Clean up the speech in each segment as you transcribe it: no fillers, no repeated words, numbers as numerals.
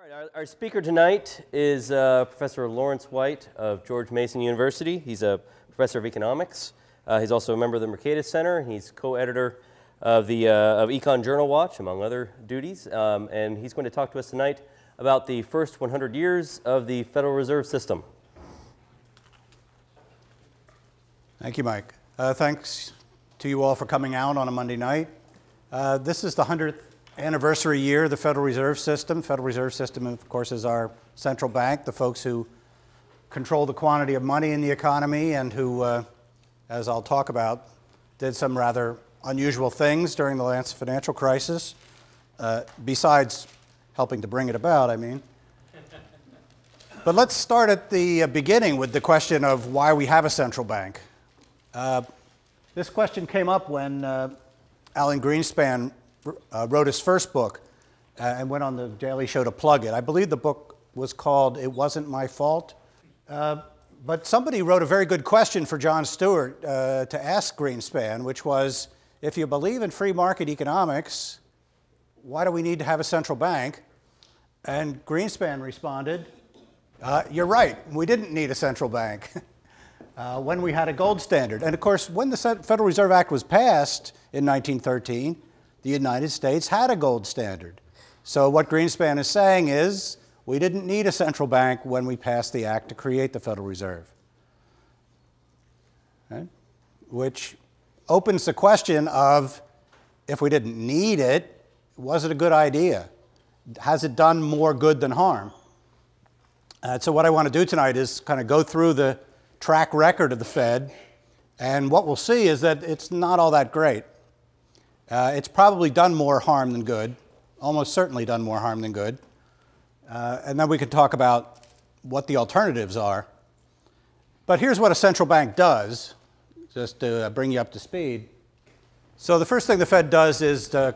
All right, our speaker tonight is Professor Lawrence White of George Mason University. He's a professor of economics. He's also a member of the Mercatus Center. He's co-editor of the Econ Journal Watch, among other duties. And he's going to talk to us tonight about the first 100 years of the Federal Reserve System. Thank you, Mike. Thanks to you all for coming out on a Monday night. This is the 100th anniversary year of the Federal Reserve System. Federal Reserve System, of course, is our central bank, the folks who control the quantity of money in the economy and who, as I'll talk about, did some rather unusual things during the last financial crisis, besides helping to bring it about, I mean. But let's start at the beginning with the question of why we have a central bank. This question came up when Alan Greenspan wrote his first book and went on the Daily Show to plug it. I believe the book was called It Wasn't My Fault. But somebody wrote a very good question for Jon Stewart to ask Greenspan, which was, if you believe in free market economics, why do we need to have a central bank? And Greenspan responded, you're right, we didn't need a central bank when we had a gold standard. And of course, when the Federal Reserve Act was passed in 1913, the United States had a gold standard. So what Greenspan is saying is, we didn't need a central bank when we passed the act to create the Federal Reserve. Okay? Which opens the question of, if we didn't need it, was it a good idea? Has it done more good than harm? So what I want to do tonight is kind of go through the track record of the Fed, and what we'll see is that it's not all that great. It's probably done more harm than good, almost certainly done more harm than good. And then we can talk about what the alternatives are. But here's what a central bank does, just to bring you up to speed. So the first thing the Fed does is to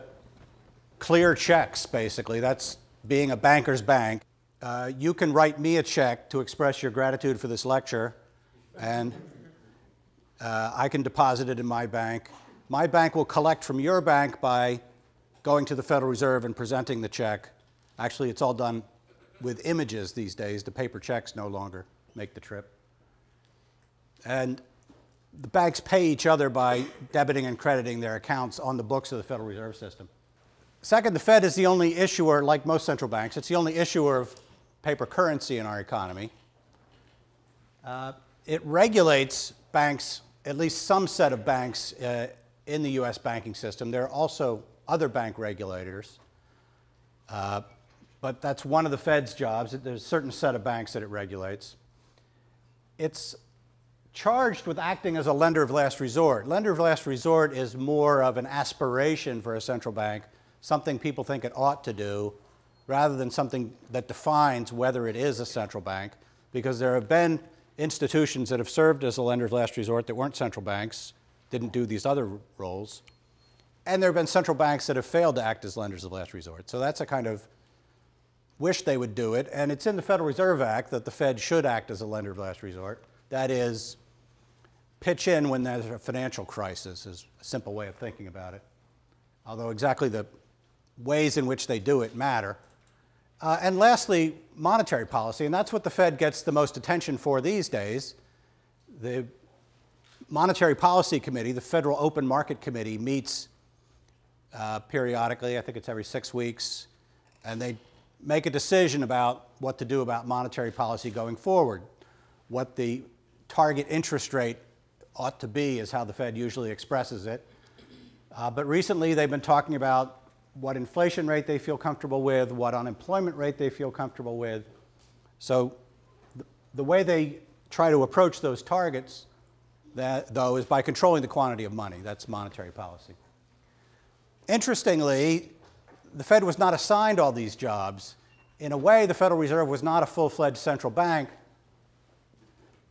clear checks, basically. That's being a banker's bank. You can write me a check to express your gratitude for this lecture, and I can deposit it in my bank. My bank will collect from your bank by going to the Federal Reserve and presenting the check. Actually, it's all done with images these days. The paper checks no longer make the trip. And the banks pay each other by debiting and crediting their accounts on the books of the Federal Reserve System. Second, the Fed is the only issuer, like most central banks, it's the only issuer of paper currency in our economy. It regulates banks, at least some set of banks in the U.S. banking system. There are also other bank regulators, but that's one of the Fed's jobs. There's a certain set of banks that it regulates. It's charged with acting as a lender of last resort. Lender of last resort is more of an aspiration for a central bank, something people think it ought to do, rather than something that defines whether it is a central bank, because there have been institutions that have served as a lender of last resort that weren't central banks, didn't do these other roles, and there have been central banks that have failed to act as lenders of last resort. So that's a kind of wish they would do it, and it's in the Federal Reserve Act that the Fed should act as a lender of last resort. That is, pitch in when there's a financial crisis is a simple way of thinking about it, although exactly the ways in which they do it matter. And lastly, monetary policy, and that's what the Fed gets the most attention for these days. The Monetary Policy Committee, the Federal Open Market Committee, meets periodically. I think it's every 6 weeks, and they make a decision about what to do about monetary policy going forward. What the target interest rate ought to be is how the Fed usually expresses it. But recently they've been talking about what inflation rate they feel comfortable with, what unemployment rate they feel comfortable with. So the way they try to approach those targets, though, is by controlling the quantity of money. That's monetary policy. Interestingly, the Fed was not assigned all these jobs. In a way, the Federal Reserve was not a full-fledged central bank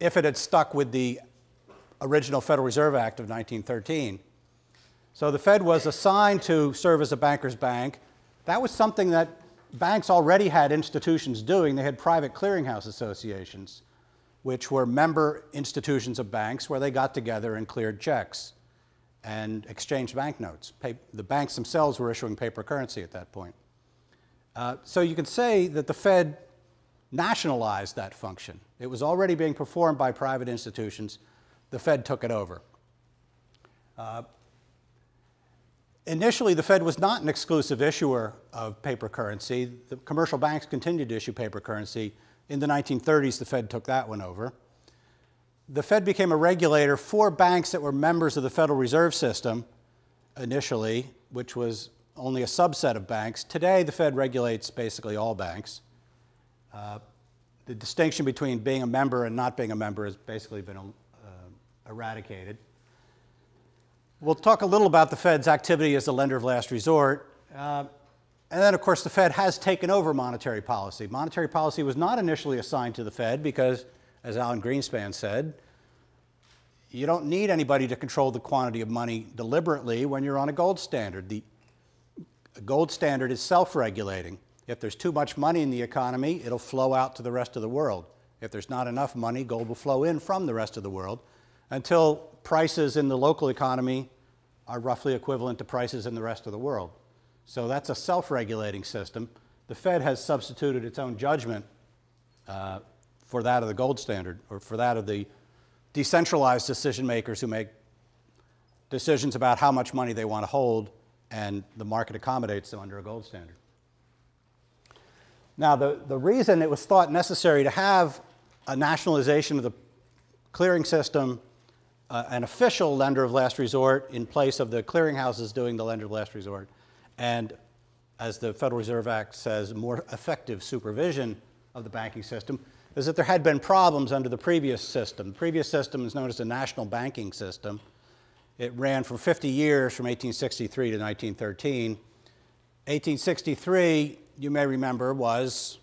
if it had stuck with the original Federal Reserve Act of 1913. So the Fed was assigned to serve as a banker's bank. That was something that banks already had institutions doing. They had private clearinghouse associations, which were member institutions of banks where they got together and cleared checks and exchanged banknotes. The banks themselves were issuing paper currency at that point. So you could say that the Fed nationalized that function. It was already being performed by private institutions. The Fed took it over. Initially, the Fed was not an exclusive issuer of paper currency. The commercial banks continued to issue paper currency. In the 1930s, the Fed took that one over. The Fed became a regulator for banks that were members of the Federal Reserve System initially, which was only a subset of banks. Today, the Fed regulates basically all banks. The distinction between being a member and not being a member has basically been eradicated. We'll talk a little about the Fed's activity as a lender of last resort. And then, of course, the Fed has taken over monetary policy. Monetary policy was not initially assigned to the Fed because, as Alan Greenspan said, you don't need anybody to control the quantity of money deliberately when you're on a gold standard. The gold standard is self-regulating. If there's too much money in the economy, it'll flow out to the rest of the world. If there's not enough money, gold will flow in from the rest of the world until prices in the local economy are roughly equivalent to prices in the rest of the world. So that's a self-regulating system. The Fed has substituted its own judgment for that of the gold standard, or for that of the decentralized decision makers who make decisions about how much money they want to hold, and the market accommodates them under a gold standard. Now, the reason it was thought necessary to have a nationalization of the clearing system, an official lender of last resort in place of the clearinghouses doing the lender of last resort, and, as the Federal Reserve Act says, more effective supervision of the banking system, is that there had been problems under the previous system. The previous system is known as the national banking system. It ran for 50 years, from 1863 to 1913. 1863, you may remember, was,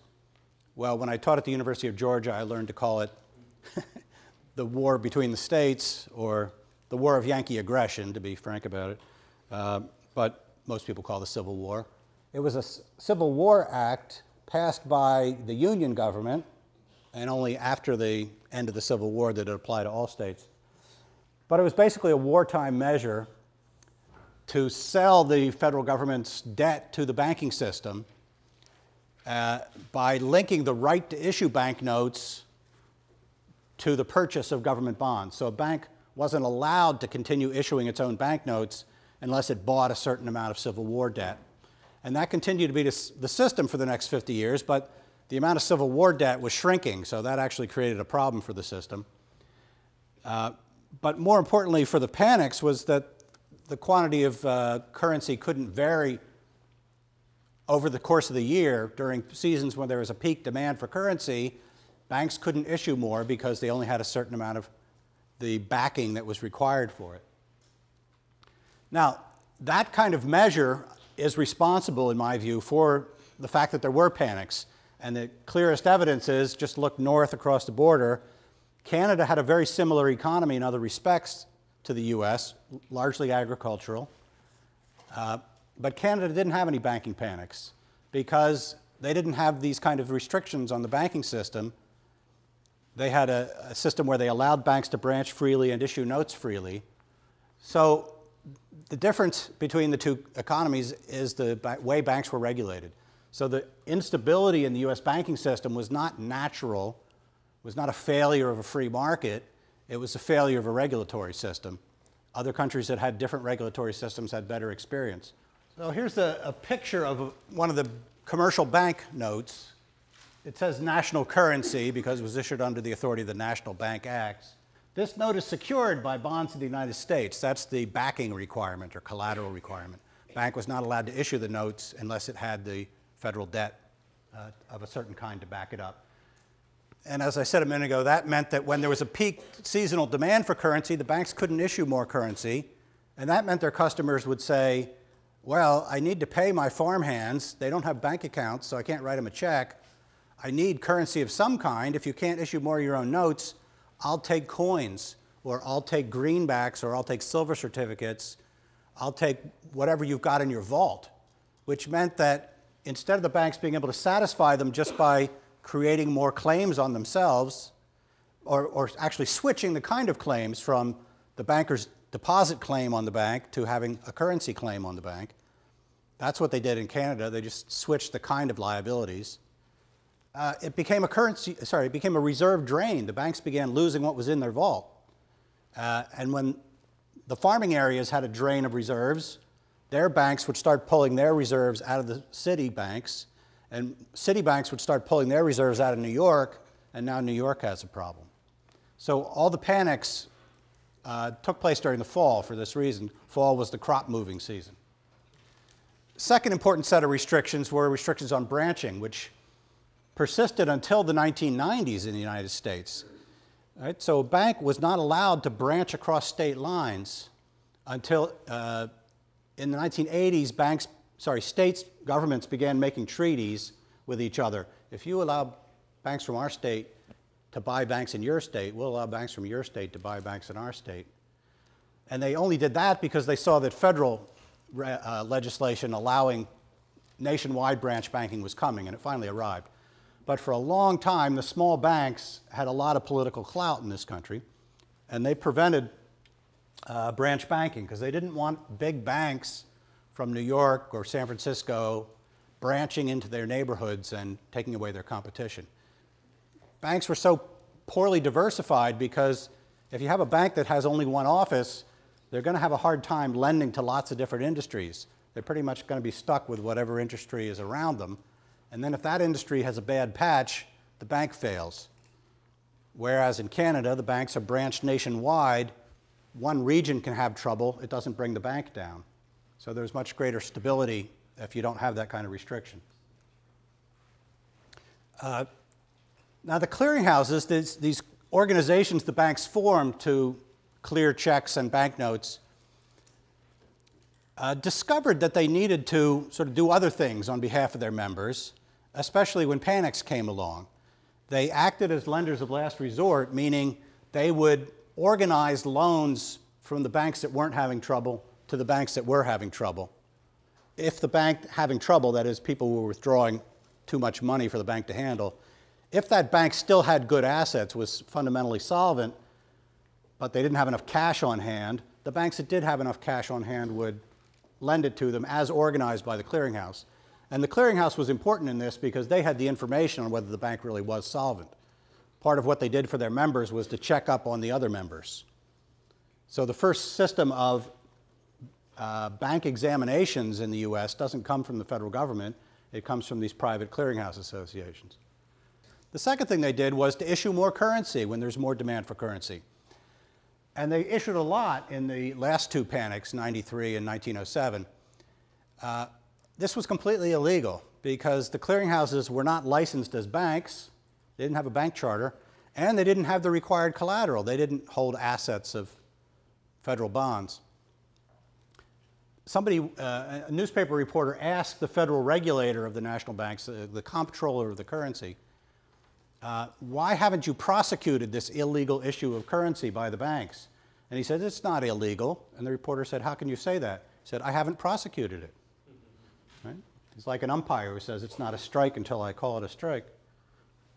well, when I taught at the University of Georgia, I learned to call it the war between the states, or the war of Yankee aggression, to be frank about it. But most people call it the Civil War. It was a Civil War Act passed by the Union government, and only after the end of the Civil War did it apply to all states. But it was basically a wartime measure to sell the federal government's debt to the banking system by linking the right to issue banknotes to the purchase of government bonds. So a bank wasn't allowed to continue issuing its own banknotes unless it bought a certain amount of Civil War debt. And that continued to be the system for the next 50 years, but the amount of Civil War debt was shrinking, so that actually created a problem for the system. But more importantly for the panics was that the quantity of currency couldn't vary over the course of the year. During seasons when there was a peak demand for currency, banks couldn't issue more because they only had a certain amount of the backing that was required for it. Now, that kind of measure is responsible, in my view, for the fact that there were panics. And the clearest evidence is, just look north across the border, Canada had a very similar economy in other respects to the US, largely agricultural. But Canada didn't have any banking panics because they didn't have these kind of restrictions on the banking system. They had a system where they allowed banks to branch freely and issue notes freely. So the difference between the two economies is the way banks were regulated. So the instability in the US banking system was not natural, was not a failure of a free market, it was a failure of a regulatory system. Other countries that had different regulatory systems had better experience. So here's a picture of one of the commercial bank notes. It says national currency because it was issued under the authority of the National Bank Acts. This note is secured by bonds of the United States. That's the backing requirement or collateral requirement. The bank was not allowed to issue the notes unless it had the federal debt of a certain kind to back it up. And as I said a minute ago, that meant that when there was a peak seasonal demand for currency, the banks couldn't issue more currency. And that meant their customers would say, well, I need to pay my farmhands. They don't have bank accounts, so I can't write them a check. I need currency of some kind. If you can't issue more of your own notes, I'll take coins, or I'll take greenbacks, or I'll take silver certificates. I'll take whatever you've got in your vault, which meant that instead of the banks being able to satisfy them just by creating more claims on themselves, or actually switching the kind of claims from the banker's deposit claim on the bank to having a currency claim on the bank, That's what they did in Canada. They just switched the kind of liabilities. It became it became a reserve drain. The banks began losing what was in their vault. And when the farming areas had a drain of reserves, their banks would start pulling their reserves out of the city banks, and city banks would start pulling their reserves out of New York, and now New York has a problem. So all the panics took place during the fall for this reason. Fall was the crop moving season. Second important set of restrictions were restrictions on branching, which persisted until the 1990s in the United States. Right? So a bank was not allowed to branch across state lines until in the 1980s, states, governments began making treaties with each other. If you allow banks from our state to buy banks in your state, we'll allow banks from your state to buy banks in our state. And they only did that because they saw that federal legislation allowing nationwide branch banking was coming, and it finally arrived. But for a long time, the small banks had a lot of political clout in this country, and they prevented branch banking because they didn't want big banks from New York or San Francisco branching into their neighborhoods and taking away their competition. Banks were so poorly diversified because if you have a bank that has only one office, they're going to have a hard time lending to lots of different industries. They're pretty much going to be stuck with whatever industry is around them. And then if that industry has a bad patch, the bank fails. Whereas in Canada, the banks are branched nationwide. One region can have trouble. It doesn't bring the bank down. So there's much greater stability if you don't have that kind of restriction. Now the clearinghouses, these organizations the banks formed to clear checks and banknotes, discovered that they needed to sort of do other things on behalf of their members, especially when panics came along. They acted as lenders of last resort, meaning they would organize loans from the banks that weren't having trouble to the banks that were having trouble. If the bank having trouble, that is, people were withdrawing too much money for the bank to handle, if that bank still had good assets, was fundamentally solvent, but they didn't have enough cash on hand, the banks that did have enough cash on hand would lend it to them as organized by the clearinghouse. And the clearinghouse was important in this because they had the information on whether the bank really was solvent. Part of what they did for their members was to check up on the other members. So the first system of bank examinations in the US doesn't come from the federal government, it comes from these private clearinghouse associations. The second thing they did was to issue more currency when there's more demand for currency. And they issued a lot in the last two panics, 93 and 1907. This was completely illegal because the clearinghouses were not licensed as banks, they didn't have a bank charter, and they didn't have the required collateral. They didn't hold assets of federal bonds. A newspaper reporter asked the federal regulator of the national banks, the comptroller of the currency, why haven't you prosecuted this illegal issue of currency by the banks? And he said, it's not illegal. And the reporter said, how can you say that? He said, I haven't prosecuted it. Right? He's like an umpire who says, it's not a strike until I call it a strike.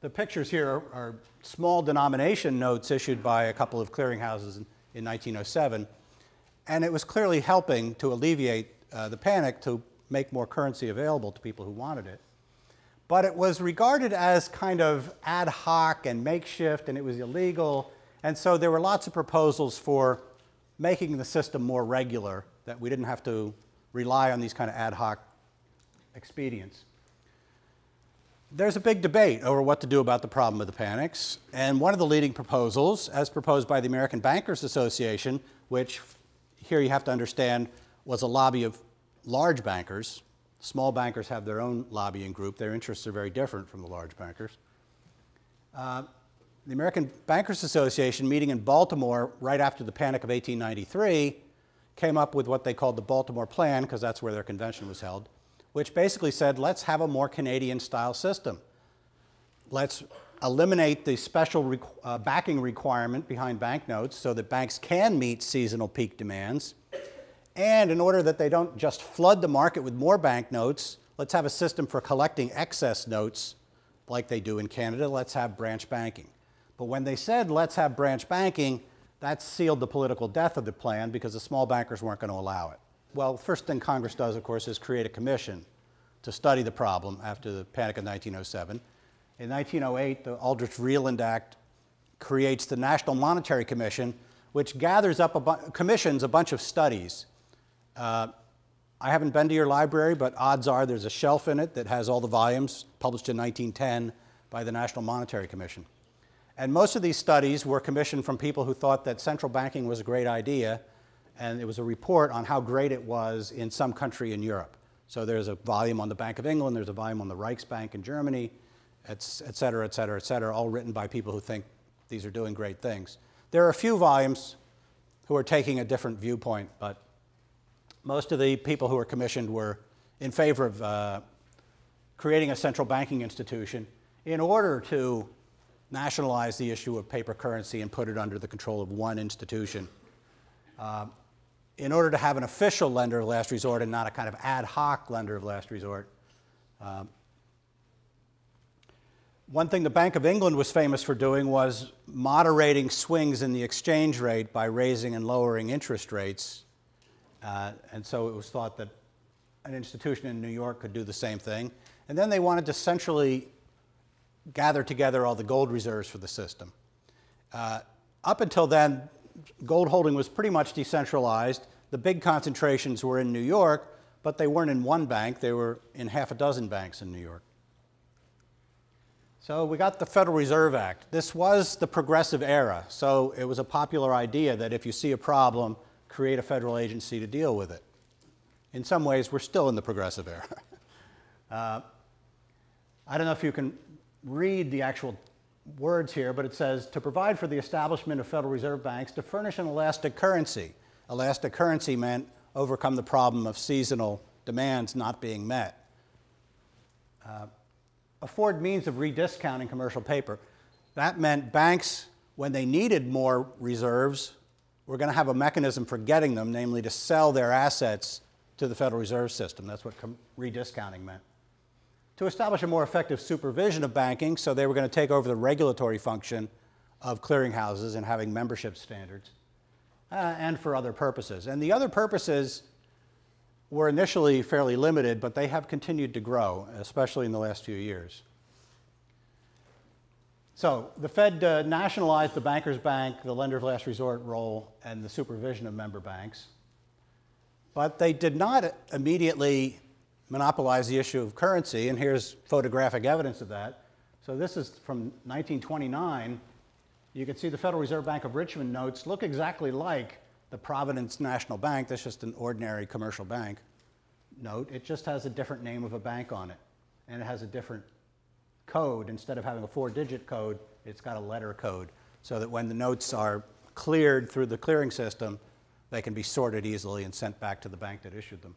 The pictures here are small denomination notes issued by a couple of clearinghouses in 1907. And it was clearly helping to alleviate the panic to make more currency available to people who wanted it. But it was regarded as kind of ad hoc and makeshift, and it was illegal. And so there were lots of proposals for making the system more regular, that we didn't have to rely on these kind of ad hoc expedients. There's a big debate over what to do about the problem of the panics. And one of the leading proposals, as proposed by the American Bankers Association, which here you have to understand was a lobby of large bankers. Small bankers have their own lobbying group. Their interests are very different from the large bankers. The American Bankers Association, meeting in Baltimore right after the Panic of 1893, came up with what they called the Baltimore Plan, because that's where their convention was held, which basically said, let's have a more Canadian-style system. Let's eliminate the special backing requirement behind banknotes so that banks can meet seasonal peak demands. And in order that they don't just flood the market with more banknotes, let's have a system for collecting excess notes like they do in Canada. Let's have branch banking. But when they said, let's have branch banking, that sealed the political death of the plan because the small bankers weren't going to allow it. well, first thing Congress does, of course, is create a commission to study the problem after the Panic of 1907. In 1908, the Aldrich-Vreeland Act creates the National Monetary Commission, which gathers up, commissions a bunch of studies. I haven't been to your library, but odds are there's a shelf in it that has all the volumes published in 1910 by the National Monetary Commission. And most of these studies were commissioned from people who thought that central banking was a great idea, and it was a report on how great it was in some country in Europe. So there's a volume on the Bank of England, there's a volume on the Reichsbank in Germany, et cetera, et cetera, et cetera, all written by people who think these are doing great things. There are a few volumes who are taking a different viewpoint, but most of the people who were commissioned were in favor of creating a central banking institution in order to nationalize the issue of paper currency and put it under the control of one institution, in order to have an official lender of last resort and not a kind of ad hoc lender of last resort. One thing the Bank of England was famous for doing was moderating swings in the exchange rate by raising and lowering interest rates. And so it was thought that an institution in New York could do the same thing. And then they wanted to centrally gather together all the gold reserves for the system. Up until then, gold holding was pretty much decentralized. The big concentrations were in New York, but they weren't in one bank. They were in half a dozen banks in New York. So we got the Federal Reserve Act. This was the progressive era, so it was a popular idea that if you see a problem, create a federal agency to deal with it. In some ways, we're still in the progressive era. I don't know if you can read the actual words here, but it says, to provide for the establishment of Federal Reserve Banks to furnish an elastic currency. Elastic currency meant overcome the problem of seasonal demands not being met. Afford means of rediscounting commercial paper. That meant banks, when they needed more reserves, were going to have a mechanism for getting them, namely to sell their assets to the Federal Reserve System. That's what rediscounting meant. To establish a more effective supervision of banking, so they were going to take over the regulatory function of clearinghouses and having membership standards, and for other purposes. And the other purposes were initially fairly limited, but they have continued to grow, especially in the last few years. So the Fed nationalized the banker's bank, the lender of last resort role, and the supervision of member banks. But they did not immediately monopolize the issue of currency, and here's photographic evidence of that. So this is from 1929. You can see the Federal Reserve Bank of Richmond notes look exactly like the Providence National Bank. That's just an ordinary commercial bank note. It just has a different name of a bank on it, and it has a different code. Instead of having a 4-digit code, it's got a letter code, so that when the notes are cleared through the clearing system, they can be sorted easily and sent back to the bank that issued them.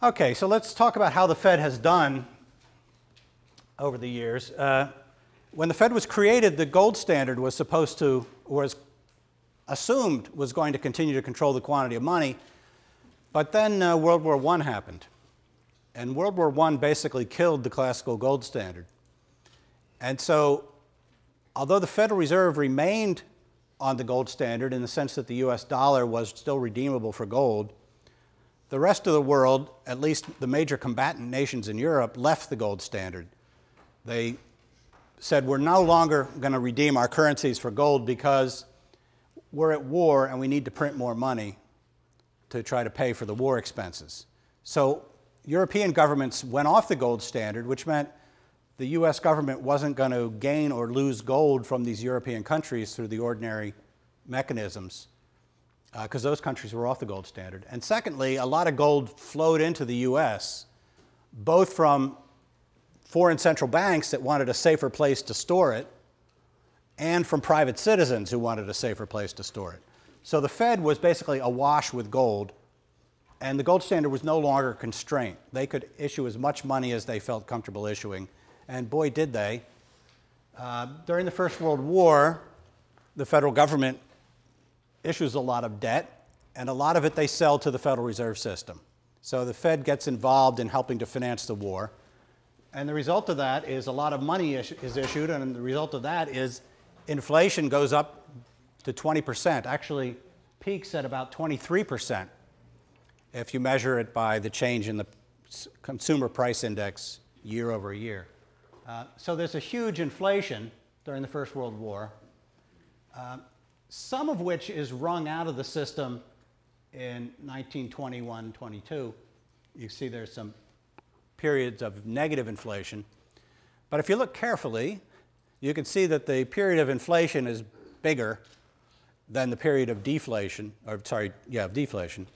Okay, so let's talk about how the Fed has done over the years. When the Fed was created, the gold standard was assumed was going to continue to control the quantity of money, but then World War I happened. And World War I basically killed the classical gold standard. And so, although the Federal Reserve remained on the gold standard in the sense that the US dollar was still redeemable for gold, the rest of the world, at least the major combatant nations in Europe, left the gold standard. They said, we're no longer going to redeem our currencies for gold because we're at war and we need to print more money to try to pay for the war expenses. So European governments went off the gold standard, which meant the US government wasn't going to gain or lose gold from these European countries through the ordinary mechanisms, because those countries were off the gold standard. And secondly, a lot of gold flowed into the US, both from foreign central banks that wanted a safer place to store it, and from private citizens who wanted a safer place to store it. So the Fed was basically awash with gold, and the gold standard was no longer a constraint. They could issue as much money as they felt comfortable issuing, and boy, did they. During the First World War, the federal government issues a lot of debt, and a lot of it they sell to the Federal Reserve System. So the Fed gets involved in helping to finance the war, and the result of that is a lot of money is issued, and the result of that is inflation goes up to 20%, actually peaks at about 23%. if you measure it by the change in the consumer price index year over year. So there's a huge inflation during the First World War, some of which is wrung out of the system in 1921-22. You see there's some periods of negative inflation. But if you look carefully, you can see that the period of inflation is bigger than the period of deflation, deflation.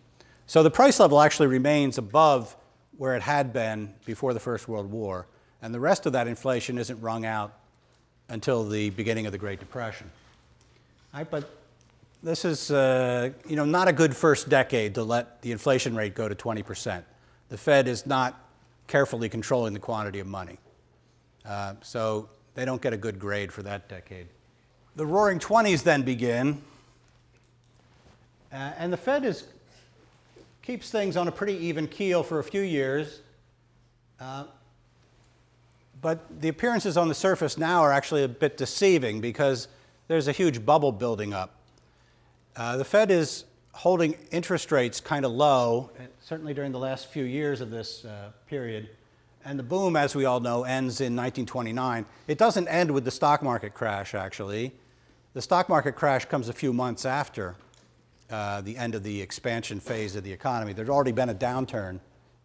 So the price level actually remains above where it had been before the First World War, and the rest of that inflation isn't wrung out until the beginning of the Great Depression. Right, but this is not a good first decade to let the inflation rate go to 20%. The Fed is not carefully controlling the quantity of money. So they don't get a good grade for that decade. The Roaring '20s then begin, and the Fed keeps things on a pretty even keel for a few years. But the appearances on the surface now are actually a bit deceiving because there's a huge bubble building up. The Fed is holding interest rates kind of low, certainly during the last few years of this period. And the boom, as we all know, ends in 1929. It doesn't end with the stock market crash, actually. The stock market crash comes a few months after the end of the expansion phase of the economy. There's already been a downturn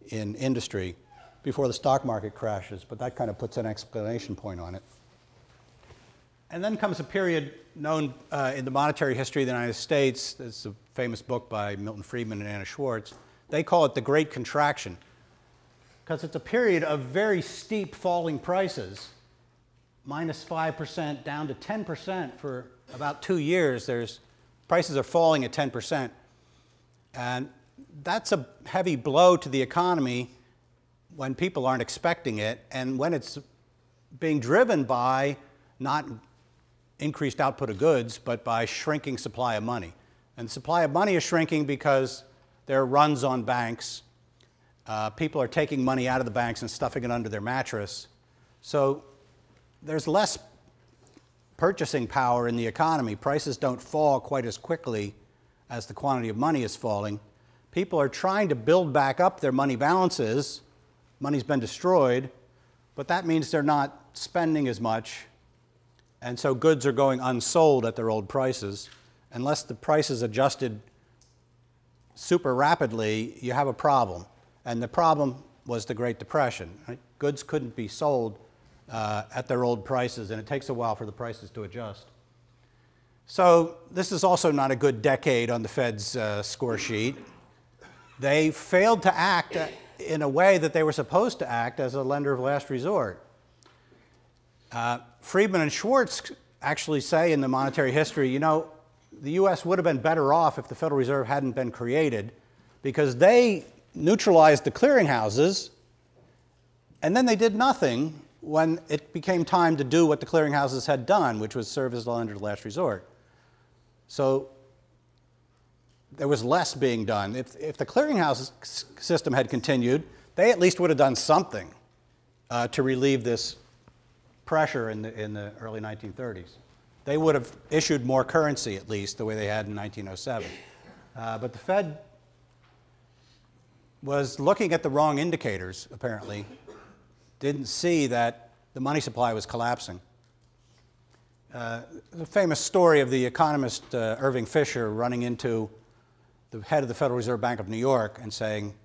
in industry before the stock market crashes, but that kind of puts an exclamation point on it. And then comes a period known in the monetary history of the United States. It's a famous book by Milton Friedman and Anna Schwartz. They call it the Great Contraction, because it's a period of very steep falling prices, minus 5% down to 10% for about 2 years. Prices are falling at 10%. And that's a heavy blow to the economy when people aren't expecting it, and when it's being driven by not increased output of goods, but by shrinking supply of money. And the supply of money is shrinking because there are runs on banks. People are taking money out of the banks and stuffing it under their mattress. So there's less purchasing power in the economy. Prices don't fall quite as quickly as the quantity of money is falling. People are trying to build back up their money balances. Money's been destroyed, but that means they're not spending as much, and so goods are going unsold at their old prices. Unless the price is adjusted super rapidly, you have a problem. And the problem was the Great Depression. Right? Goods couldn't be sold at their old prices, and it takes a while for the prices to adjust. So this is also not a good decade on the Fed's score sheet. They failed to act in a way that they were supposed to act as a lender of last resort. Friedman and Schwartz actually say in the monetary history, the U.S. would have been better off if the Federal Reserve hadn't been created, because they neutralized the clearinghouses, and then they did nothing when it became time to do what the clearinghouses had done, which was serve as the lender of last resort. So there was less being done. If the clearinghouse system had continued, they at least would have done something to relieve this pressure in the early 1930s. They would have issued more currency, at least, the way they had in 1907. But the Fed was looking at the wrong indicators, apparently. Didn't see that the money supply was collapsing. The famous story of the economist Irving Fisher running into the head of the Federal Reserve Bank of New York and saying,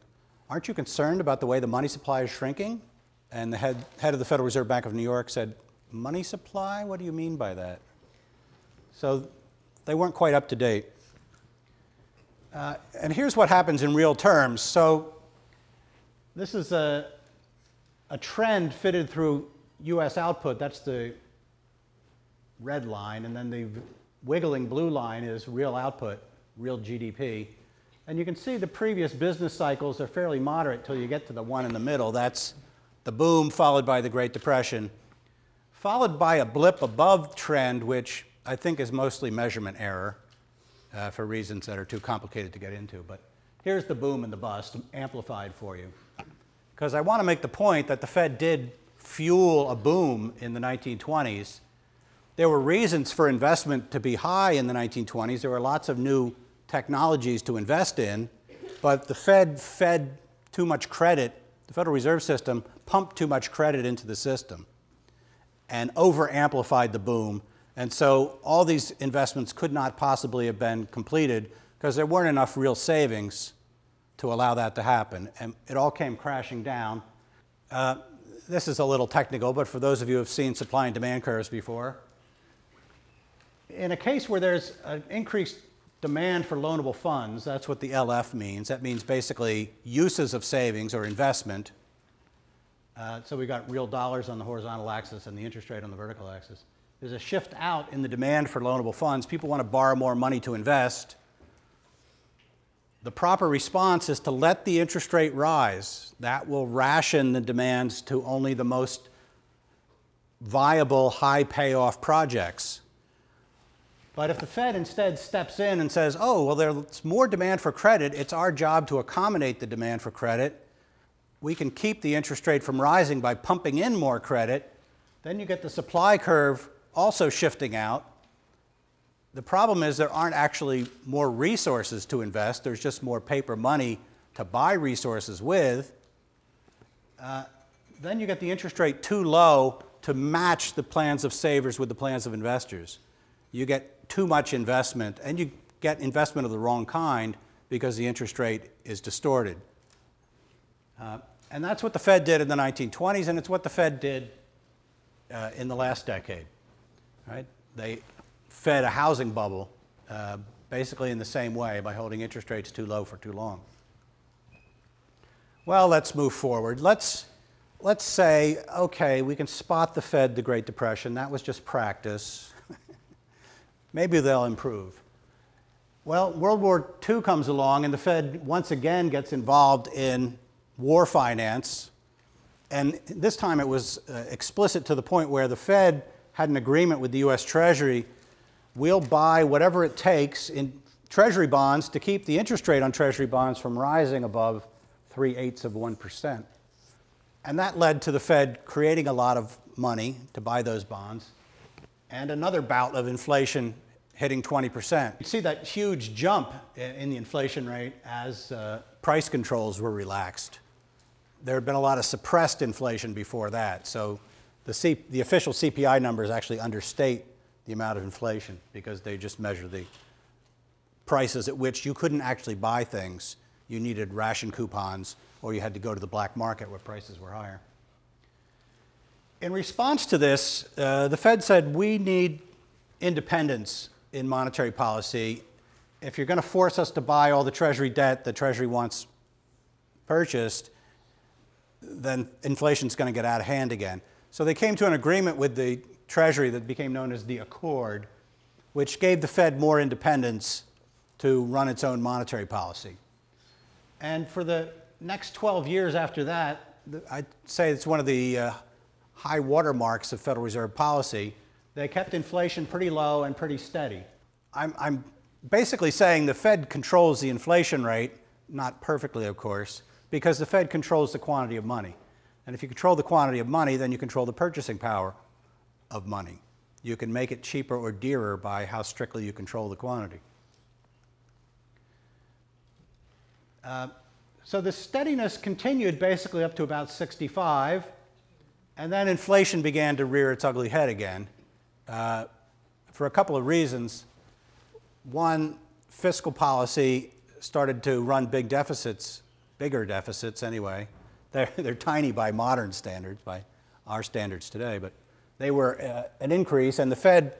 "Aren't you concerned about the way the money supply is shrinking?" And the head of the Federal Reserve Bank of New York said, "Money supply? What do you mean by that?" So they weren't quite up to date. And here's what happens in real terms. So this is a trend fitted through U.S. output. That's the red line. And then the wiggling blue line is real output, real GDP. And you can see the previous business cycles are fairly moderate till you get to the one in the middle. That's the boom followed by the Great Depression, followed by a blip above trend, which I think is mostly measurement error for reasons that are too complicated to get into. But here's the boom and the bust amplified for you. Because I want to make the point that the Fed did fuel a boom in the 1920s. There were reasons for investment to be high in the 1920s. There were lots of new technologies to invest in. but the Fed fed too much credit, the Federal Reserve System pumped too much credit into the system and over-amplified the boom. And so all these investments could not possibly have been completed because there weren't enough real savings to allow that to happen. And it all came crashing down. This is a little technical, but for those of you who have seen supply and demand curves before, in a case where there's an increased demand for loanable funds, that's what the LF means. That means basically uses of savings or investment. So we got real dollars on the horizontal axis and the interest rate on the vertical axis. There's a shift out in the demand for loanable funds. People want to borrow more money to invest. The proper response is to let the interest rate rise. That will ration the demands to only the most viable, high payoff projects. But if the Fed instead steps in and says, oh, well, there's more demand for credit, it's our job to accommodate the demand for credit, we can keep the interest rate from rising by pumping in more credit, then you get the supply curve also shifting out. The problem is there aren't actually more resources to invest. There's just more paper money to buy resources with. Then you get the interest rate too low to match the plans of savers with the plans of investors. You get too much investment, and you get investment of the wrong kind because the interest rate is distorted. And that's what the Fed did in the 1920s, and it's what the Fed did in the last decade. Right? They fed a housing bubble basically in the same way by holding interest rates too low for too long. Well, let's move forward. Let's say, okay, we can spot the Fed, the Great Depression. That was just practice. Maybe they'll improve. Well, World War II comes along, and the Fed once again gets involved in war finance. And this time it was explicit to the point where the Fed had an agreement with the US Treasury. We'll buy whatever it takes in Treasury bonds to keep the interest rate on Treasury bonds from rising above 0.375%. And that led to the Fed creating a lot of money to buy those bonds, and another bout of inflation hitting 20%. You see that huge jump in the inflation rate as price controls were relaxed. There had been a lot of suppressed inflation before that, so the official CPI numbers actually understate the amount of inflation because they just measure the prices at which you couldn't actually buy things. You needed ration coupons, or you had to go to the black market where prices were higher. In response to this, the Fed said, we need independence in monetary policy. If you're going to force us to buy all the Treasury debt the Treasury wants purchased, then inflation's going to get out of hand again. So they came to an agreement with the Treasury that became known as the Accord, which gave the Fed more independence to run its own monetary policy. And for the next 12 years after that, I'd say it's one of the high watermarks of Federal Reserve policy. They kept inflation pretty low and pretty steady. I'm basically saying the Fed controls the inflation rate, not perfectly, of course, because the Fed controls the quantity of money. And if you control the quantity of money, then you control the purchasing power of money. You can make it cheaper or dearer by how strictly you control the quantity. So the steadiness continued basically up to about 65, and then inflation began to rear its ugly head again for a couple of reasons. One, fiscal policy started to run big deficits, bigger deficits anyway. They're tiny by modern standards, by our standards today, but they were an increase, and the Fed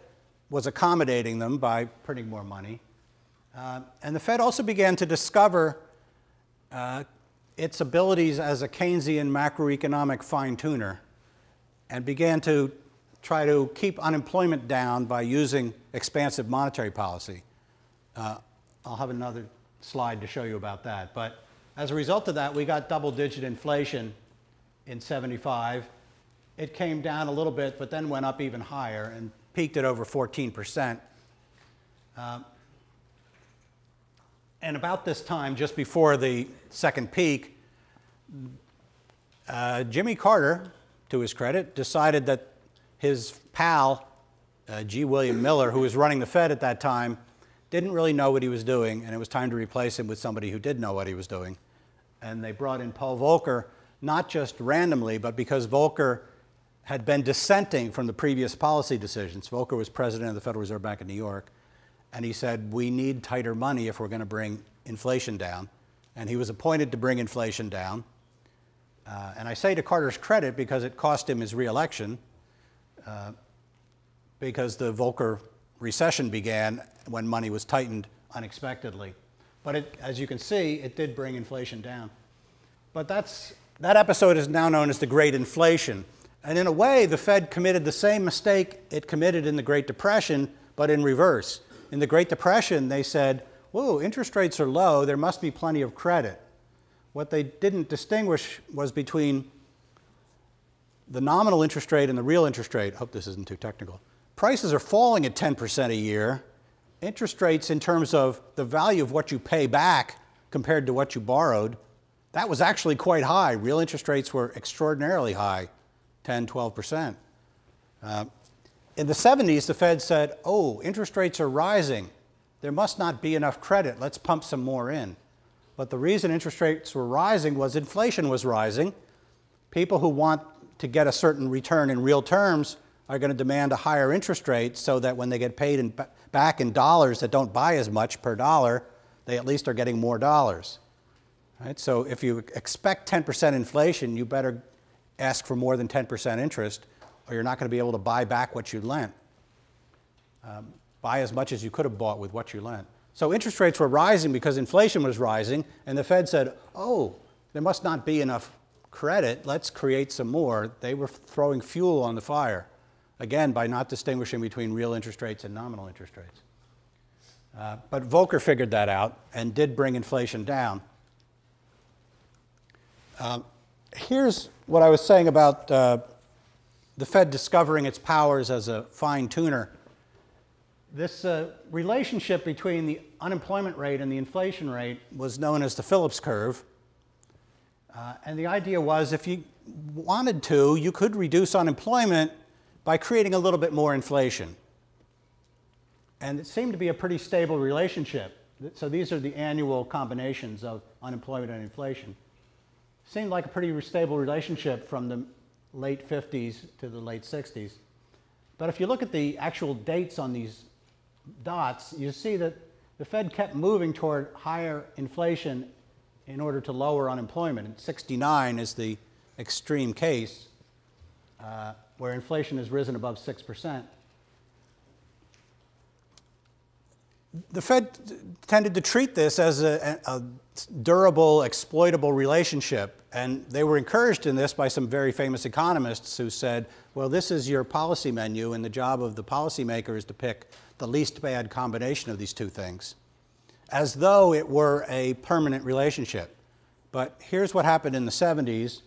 was accommodating them by printing more money. And the Fed also began to discover its abilities as a Keynesian macroeconomic fine-tuner and began to try to keep unemployment down by using expansive monetary policy. I'll have another slide to show you about that. But as a result of that, we got double-digit inflation in '75. It came down a little bit, but then went up even higher and peaked at over 14%. And about this time, just before the second peak, Jimmy Carter, to his credit, decided that his pal, G. William Miller, who was running the Fed at that time, didn't really know what he was doing, and it was time to replace him with somebody who did know what he was doing. And they brought in Paul Volcker, not just randomly, but because Volcker had been dissenting from the previous policy decisions. Volcker was president of the Federal Reserve Bank of New York, and he said, we need tighter money if we're going to bring inflation down. And he was appointed to bring inflation down. And I say to Carter's credit because it cost him his re-election, because the Volcker recession began when money was tightened unexpectedly. But as you can see, it did bring inflation down. But that episode is now known as the Great Inflation. And in a way, the Fed committed the same mistake it committed in the Great Depression, but in reverse. In the Great Depression, they said, whoa, interest rates are low, there must be plenty of credit. What they didn't distinguish was between the nominal interest rate and the real interest rate. I hope this isn't too technical. Prices are falling at 10% a year. Interest rates in terms of the value of what you pay back compared to what you borrowed, that was actually quite high. Real interest rates were extraordinarily high, 10, 12%. In the 70s, the Fed said, oh, interest rates are rising. There must not be enough credit. Let's pump some more in. But the reason interest rates were rising was inflation was rising. People who want to get a certain return in real terms are going to demand a higher interest rate so that when they get paid back in dollars that don't buy as much per dollar, they at least are getting more dollars. Right? So if you expect 10% inflation, you better ask for more than 10% interest, or you're not going to be able to buy back what you lent. Buy as much as you could have bought with what you lent. So interest rates were rising because inflation was rising, and the Fed said, oh, there must not be enough credit, let's create some more. They were throwing fuel on the fire, again, by not distinguishing between real interest rates and nominal interest rates. But Volcker figured that out and did bring inflation down. Here's what I was saying about the Fed discovering its powers as a fine-tuner. This relationship between the unemployment rate and the inflation rate was known as the Phillips Curve. And the idea was if you wanted to, you could reduce unemployment by creating a little bit more inflation. And it seemed to be a pretty stable relationship. So these are the annual combinations of unemployment and inflation. Seemed like a pretty stable relationship from the late 50s to the late 60s. But if you look at the actual dates on these dots, you see that the Fed kept moving toward higher inflation in order to lower unemployment. And 69 is the extreme case where inflation has risen above 6%. The Fed tended to treat this as a durable, exploitable relationship, and they were encouraged in this by some very famous economists who said, well, this is your policy menu, and the job of the policymaker is to pick the least bad combination of these two things, as though it were a permanent relationship. But here's what happened in the 70s.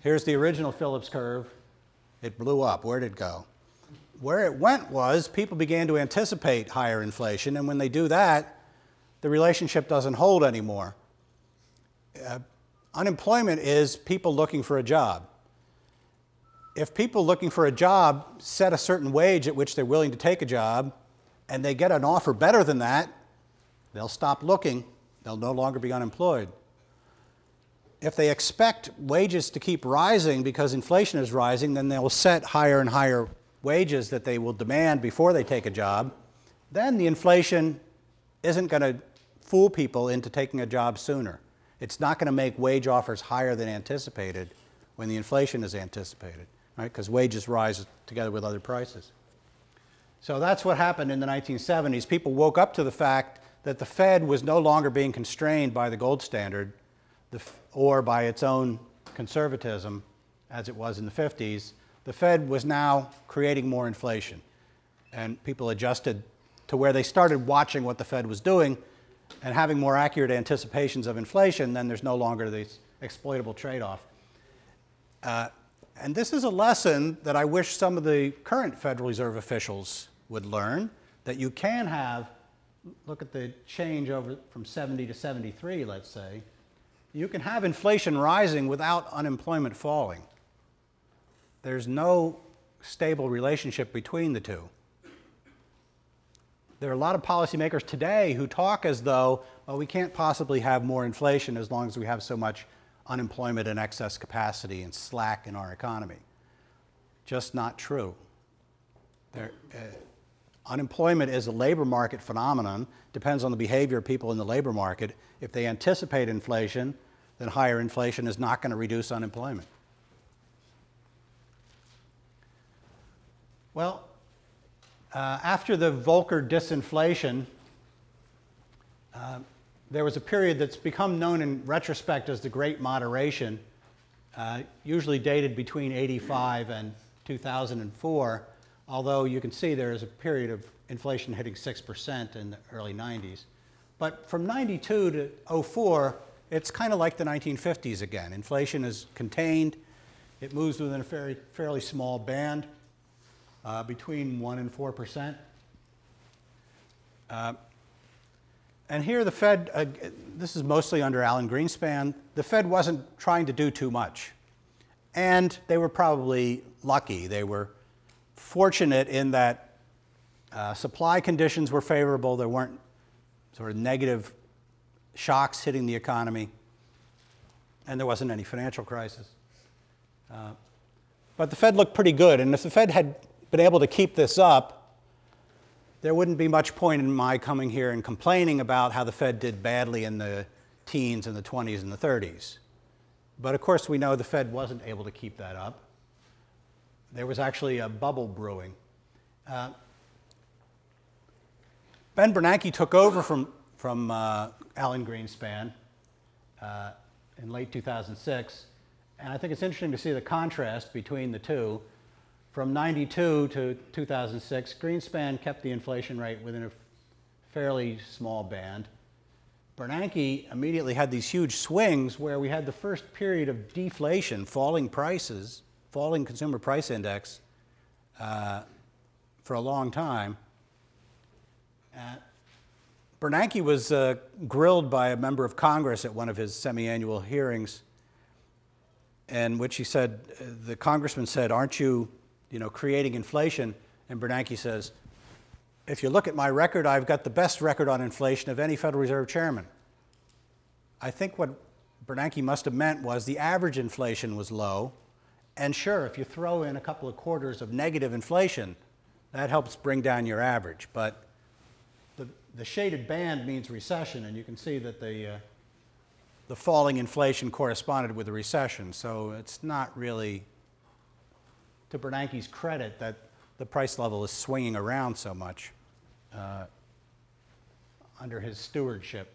Here's the original Phillips curve. It blew up. Where did it go? Where it went was people began to anticipate higher inflation, and when they do that, the relationship doesn't hold anymore. Unemployment is people looking for a job. If people looking for a job set a certain wage at which they're willing to take a job, and they get an offer better than that, they'll stop looking. They'll no longer be unemployed. If they expect wages to keep rising because inflation is rising, then they'll set higher and higher wages that they will demand before they take a job. Then the inflation isn't going to fool people into taking a job sooner. It's not going to make wage offers higher than anticipated when the inflation is anticipated, right? Because wages rise together with other prices. So that's what happened in the 1970s. People woke up to the fact that the Fed was no longer being constrained by the gold standard or by its own conservatism as it was in the 50s. The Fed was now creating more inflation. And people adjusted to where they started watching what the Fed was doing and having more accurate anticipations of inflation, then there's no longer this exploitable trade-off. And this is a lesson that I wish some of the current Federal Reserve officials would learn, that you can have, look at the change over from 70 to 73, let's say, you can have inflation rising without unemployment falling. There's no stable relationship between the two. there are a lot of policymakers today who talk as though, well, we can't possibly have more inflation as long as we have so much unemployment and excess capacity and slack in our economy. Just not true. Unemployment is a labor market phenomenon, depends on the behavior of people in the labor market. If they anticipate inflation, then higher inflation is not going to reduce unemployment. Well, after the Volcker disinflation, there was a period that's become known in retrospect as the Great Moderation, usually dated between 85 and 2004, although you can see there is a period of inflation hitting 6% in the early 90s. But from 92 to 04, it's kind of like the 1950s again. Inflation is contained. It moves within a fairly small band, between 1% and 4%. And here the Fed, this is mostly under Alan Greenspan, the Fed wasn't trying to do too much. And they were probably lucky. They were fortunate in that supply conditions were favorable. There weren't sort of negative shocks hitting the economy. And there wasn't any financial crisis. But the Fed looked pretty good. And if the Fed had been able to keep this up, there wouldn't be much point in my coming here and complaining about how the Fed did badly in the teens and the 20s and the 30s. But of course, we know the Fed wasn't able to keep that up. There was actually a bubble brewing. Ben Bernanke took over from Alan Greenspan in late 2006. And I think it's interesting to see the contrast between the two. From 92 to 2006, Greenspan kept the inflation rate within a fairly small band. Bernanke immediately had these huge swings where we had the first period of deflation, falling prices, falling consumer price index for a long time. Bernanke was grilled by a member of Congress at one of his semi-annual hearings, in which he said, the congressman said, aren't you creating inflation? And Bernanke says, if you look at my record, I've got the best record on inflation of any Federal Reserve chairman. I think what Bernanke must have meant was the average inflation was low. And sure, if you throw in a couple of quarters of negative inflation, that helps bring down your average. But the shaded band means recession, and you can see that the falling inflation corresponded with the recession. So it's not really to Bernanke's credit that the price level is swinging around so much under his stewardship.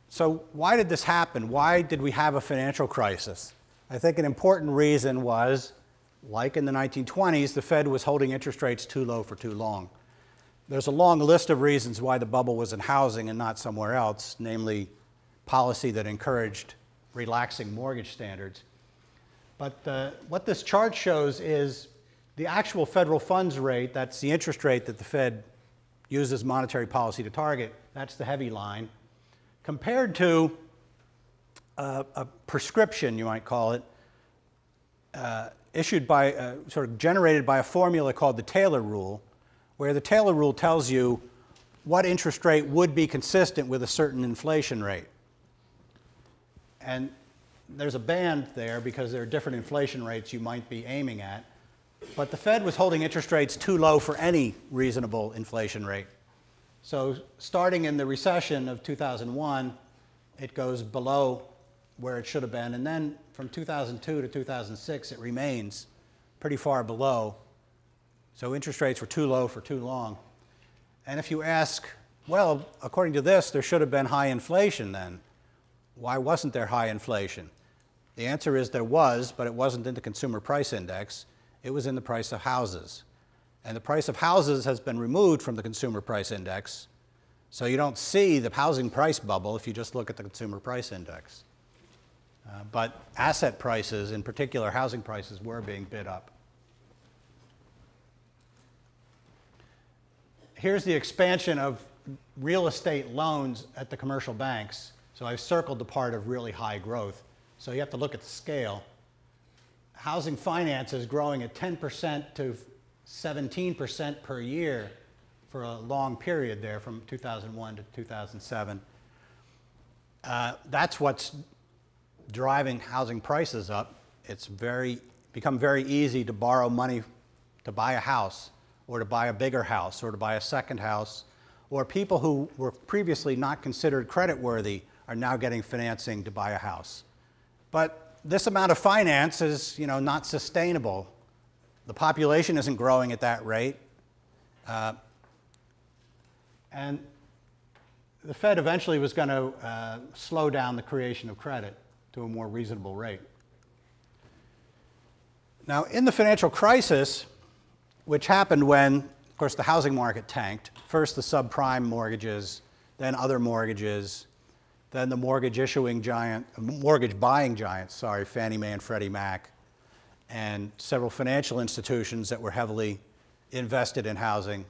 So why did this happen? Why did we have a financial crisis? I think an important reason was, like in the 1920s, the Fed was holding interest rates too low for too long. There's a long list of reasons why the bubble was in housing and not somewhere else, namely policy that encouraged relaxing mortgage standards. But what this chart shows is the actual federal funds rate, that's the interest rate that the Fed uses monetary policy to target, that's the heavy line, compared to a prescription, you might call it, issued by, sort of generated by a formula called the Taylor rule, where the Taylor rule tells you what interest rate would be consistent with a certain inflation rate. And there's a band there because there are different inflation rates you might be aiming at. But the Fed was holding interest rates too low for any reasonable inflation rate. So starting in the recession of 2001, it goes below where it should have been. And then from 2002 to 2006, it remains pretty far below. So interest rates were too low for too long. And if you ask, well, according to this, there should have been high inflation then. Why wasn't there high inflation? The answer is there was, but it wasn't in the consumer price index. It was in the price of houses. And the price of houses has been removed from the consumer price index. So you don't see the housing price bubble if you just look at the consumer price index. But asset prices, in particular housing prices, were being bid up. Here's the expansion of real estate loans at the commercial banks. So I've circled the part of really high growth. So you have to look at the scale. Housing finance is growing at 10% to 17% per year for a long period there from 2001 to 2007. That's what's driving housing prices up. It's become very easy to borrow money to buy a house, or to buy a bigger house, or to buy a second house, or people who were previously not considered creditworthy are now getting financing to buy a house. But this amount of finance is, not sustainable. The population isn't growing at that rate. And the Fed eventually was going to slow down the creation of credit to a more reasonable rate. Now, in the financial crisis, which happened when, of course, the housing market tanked, first the subprime mortgages, then other mortgages, then the mortgage buying giants, Fannie Mae and Freddie Mac, and several financial institutions that were heavily invested in housing,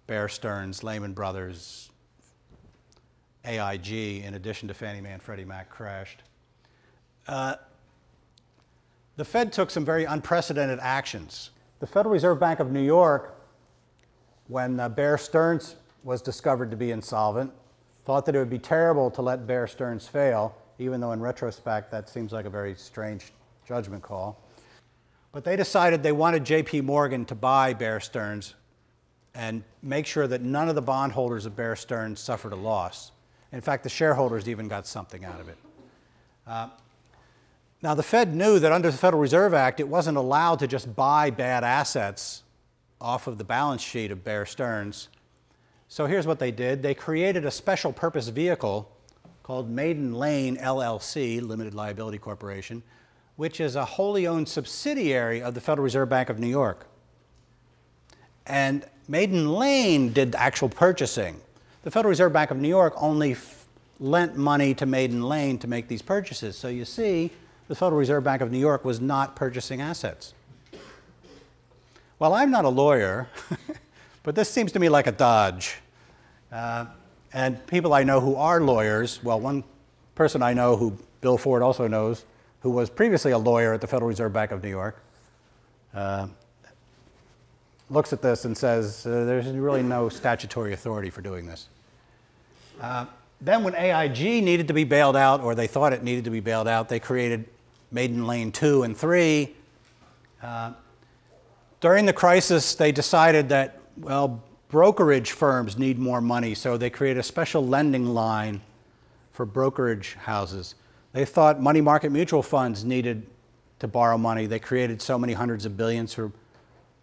Bear Stearns, Lehman Brothers, AIG, in addition to Fannie Mae and Freddie Mac, crashed. The Fed took some very unprecedented actions. The Federal Reserve Bank of New York, when Bear Stearns was discovered to be insolvent, thought that it would be terrible to let Bear Stearns fail, even though in retrospect that seems like a very strange judgment call. But they decided they wanted JP Morgan to buy Bear Stearns and make sure that none of the bondholders of Bear Stearns suffered a loss. In fact, the shareholders even got something out of it. Now, the Fed knew that under the Federal Reserve Act, it wasn't allowed to just buy bad assets off of the balance sheet of Bear Stearns. So here's what they did. They created a special purpose vehicle called Maiden Lane LLC, Limited Liability Corporation, which is a wholly owned subsidiary of the Federal Reserve Bank of New York. And Maiden Lane did the actual purchasing. The Federal Reserve Bank of New York only lent money to Maiden Lane to make these purchases. So you see, the Federal Reserve Bank of New York was not purchasing assets. Well, I'm not a lawyer, but this seems to me like a dodge. And people I know who are lawyers, well, one person I know who Bill Ford also knows, who was previously a lawyer at the Federal Reserve Bank of New York, looks at this and says, there's really no statutory authority for doing this. Then when AIG needed to be bailed out, or they thought it needed to be bailed out, they created Maiden Lane 2 and 3. During the crisis, they decided that, well, brokerage firms need more money, so they created a special lending line for brokerage houses. They thought money market mutual funds needed to borrow money. They created so many hundreds of billions for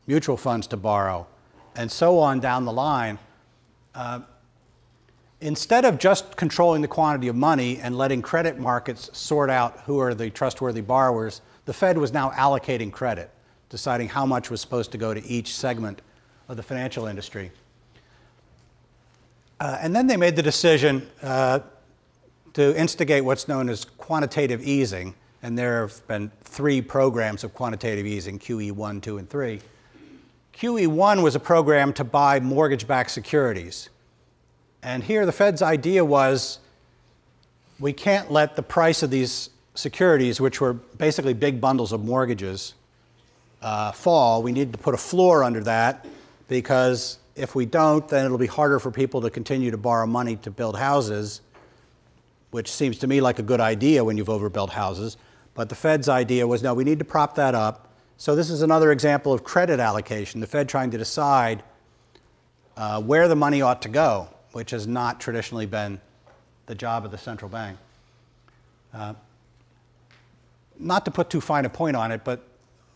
mutual funds to borrow, and so on down the line. Instead of just controlling the quantity of money and letting credit markets sort out who are the trustworthy borrowers, the Fed was now allocating credit, deciding how much was supposed to go to each segment of the financial industry. And then they made the decision to instigate what's known as quantitative easing, and there have been 3 programs of quantitative easing, QE1, 2, and 3. QE1 was a program to buy mortgage-backed securities. And here the Fed's idea was, we can't let the price of these securities, which were basically big bundles of mortgages, fall. We need to put a floor under that, because if we don't, then it'll be harder for people to continue to borrow money to build houses, which seems to me like a good idea when you've overbuilt houses. But the Fed's idea was, no, we need to prop that up. So this is another example of credit allocation, the Fed trying to decide where the money ought to go, which has not traditionally been the job of the central bank. Not to put too fine a point on it, but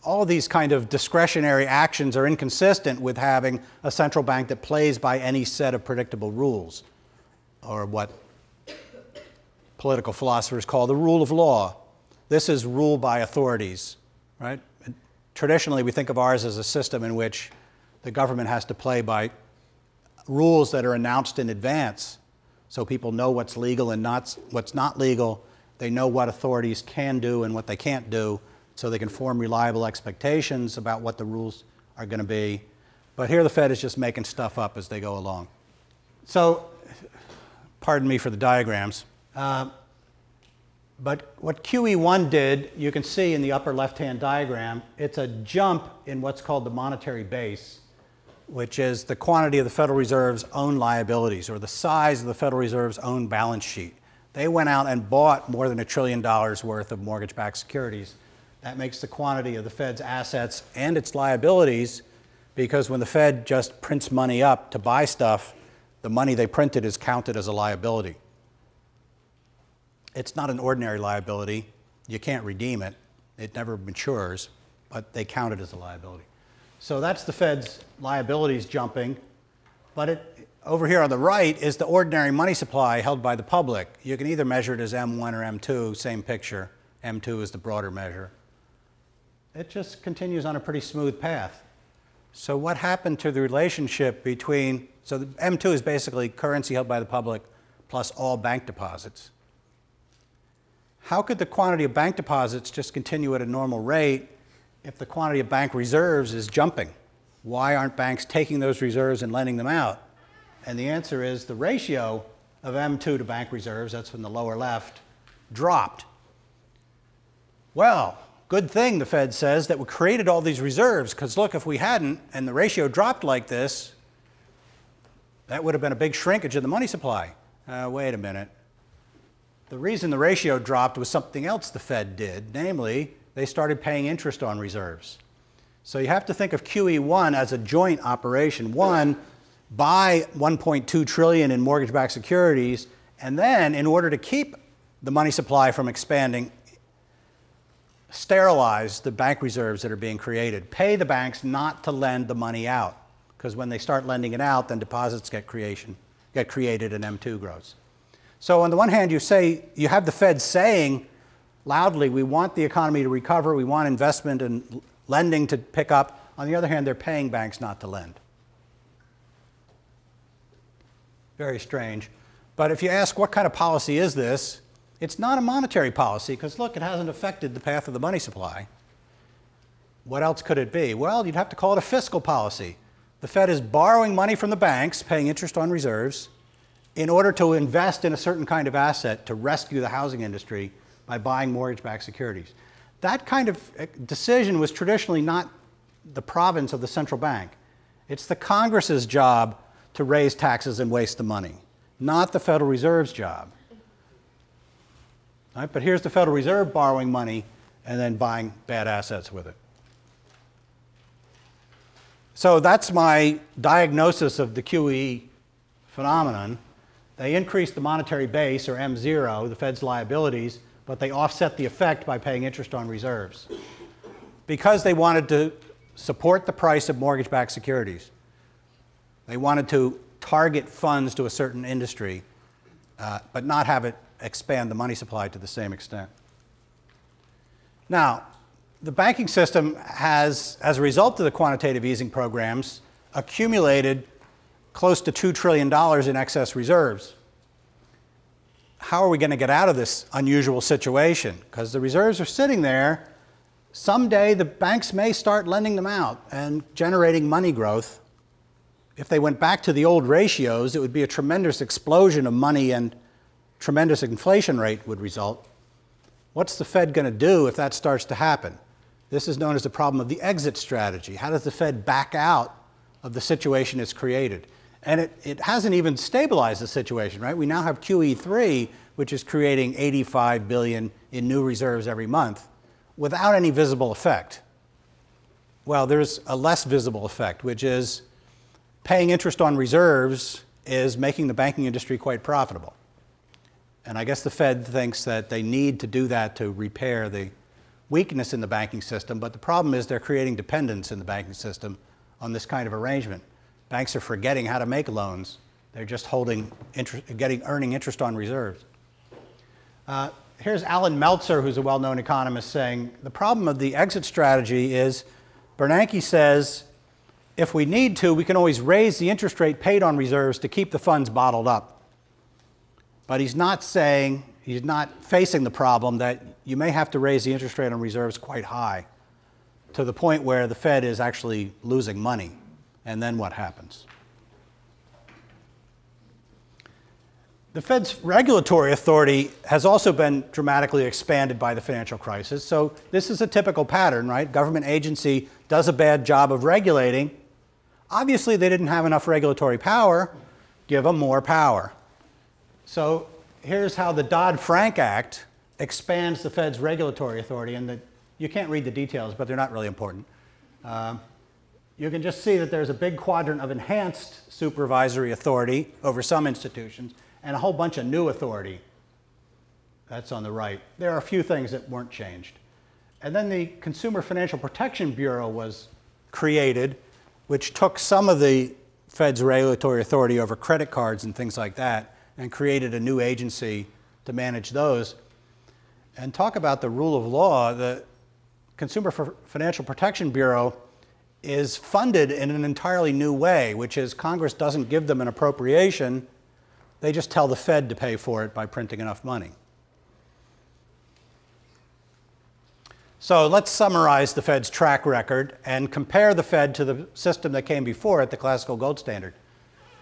all of these kind of discretionary actions are inconsistent with having a central bank that plays by any set of predictable rules, or what political philosophers call the rule of law. This is rule by authorities, right? Traditionally, we think of ours as a system in which the government has to play by rules that are announced in advance, so people know what's legal and what's not legal. They know what authorities can do and what they can't do, so they can form reliable expectations about what the rules are going to be. But here the Fed is just making stuff up as they go along. So, pardon me for the diagrams. But what QE1 did, you can see in the upper left-hand diagram, it's a jump in what's called the monetary base. which is the quantity of the Federal Reserve's own liabilities, or the size of the Federal Reserve's own balance sheet. They went out and bought more than $1 trillion worth of mortgage-backed securities. That makes the quantity of the Fed's assets and its liabilities, because when the Fed just prints money up to buy stuff, the money they printed is counted as a liability. It's not an ordinary liability. You can't redeem it. It never matures, but they count it as a liability. So that's the Fed's liabilities jumping. But over here on the right is the ordinary money supply held by the public. You can either measure it as M1 or M2, same picture. M2 is the broader measure. It just continues on a pretty smooth path. So what happened to the relationship between, so the M2 is basically currency held by the public plus all bank deposits. How could the quantity of bank deposits just continue at a normal rate if the quantity of bank reserves is jumping? Why aren't banks taking those reserves and lending them out? And the answer is the ratio of M2 to bank reserves, that's from the lower left, dropped. Well, good thing, the Fed says, that we created all these reserves, because look, if we hadn't, and the ratio dropped like this, that would have been a big shrinkage of the money supply. Wait a minute. The reason the ratio dropped was something else the Fed did, namely, they started paying interest on reserves. So you have to think of QE1 as a joint operation. One, buy $1.2 trillion in mortgage-backed securities, and then, in order to keep the money supply from expanding, sterilize the bank reserves that are being created. Pay the banks not to lend the money out, because when they start lending it out, then deposits get created and M2 grows. So on the one hand, you have the Fed saying loudly, we want the economy to recover, we want investment and lending to pick up. On the other hand, they're paying banks not to lend. Very strange. But if you ask what kind of policy is this, it's not a monetary policy, because look, it hasn't affected the path of the money supply. What else could it be? Well, you'd have to call it a fiscal policy. The Fed is borrowing money from the banks, paying interest on reserves, in order to invest in a certain kind of asset to rescue the housing industry by buying mortgage-backed securities. That kind of decision was traditionally not the province of the central bank. It's the Congress's job to raise taxes and waste the money, not the Federal Reserve's job. Right? But here's the Federal Reserve borrowing money and then buying bad assets with it. So that's my diagnosis of the QE phenomenon. They increased the monetary base, or M0, the Fed's liabilities, but they offset the effect by paying interest on reserves, because they wanted to support the price of mortgage-backed securities. They wanted to target funds to a certain industry, but not have it expand the money supply to the same extent. Now, the banking system has, as a result of the quantitative easing programs, accumulated close to $2 trillion in excess reserves. How are we going to get out of this unusual situation? Because the reserves are sitting there. Someday the banks may start lending them out and generating money growth. If they went back to the old ratios, it would be a tremendous explosion of money, and tremendous inflation rate would result. What's the Fed going to do if that starts to happen? This is known as the problem of the exit strategy. How does the Fed back out of the situation it's created? And it hasn't even stabilized the situation, right? We now have QE3, which is creating $85 billion in new reserves every month without any visible effect. Well, there's a less visible effect, which is paying interest on reserves is making the banking industry quite profitable. And I guess the Fed thinks that they need to do that to repair the weakness in the banking system, but the problem is they're creating dependence in the banking system on this kind of arrangement. Banks are forgetting how to make loans. They're just earning interest on reserves. Here's Alan Meltzer, who's a well-known economist, saying the problem of the exit strategy is Bernanke says if we need to, we can always raise the interest rate paid on reserves to keep the funds bottled up. But he's not facing the problem that you may have to raise the interest rate on reserves quite high to the point where the Fed is actually losing money. And then what happens? The Fed's regulatory authority has also been dramatically expanded by the financial crisis. So this is a typical pattern, right? Government agency does a bad job of regulating. Obviously, they didn't have enough regulatory power. Give them more power. So here's how the Dodd-Frank Act expands the Fed's regulatory authority. And you can't read the details, but they're not really important. You can just see that there's a big quadrant of enhanced supervisory authority over some institutions and a whole bunch of new authority. That's on the right. There are a few things that weren't changed. And then the Consumer Financial Protection Bureau was created, which took some of the Fed's regulatory authority over credit cards and things like that and created a new agency to manage those. And talk about the rule of law, the Consumer Financial Protection Bureau is funded in an entirely new way, which is Congress doesn't give them an appropriation. They just tell the Fed to pay for it by printing enough money. So let's summarize the Fed's track record and compare the Fed to the system that came before it, the classical gold standard.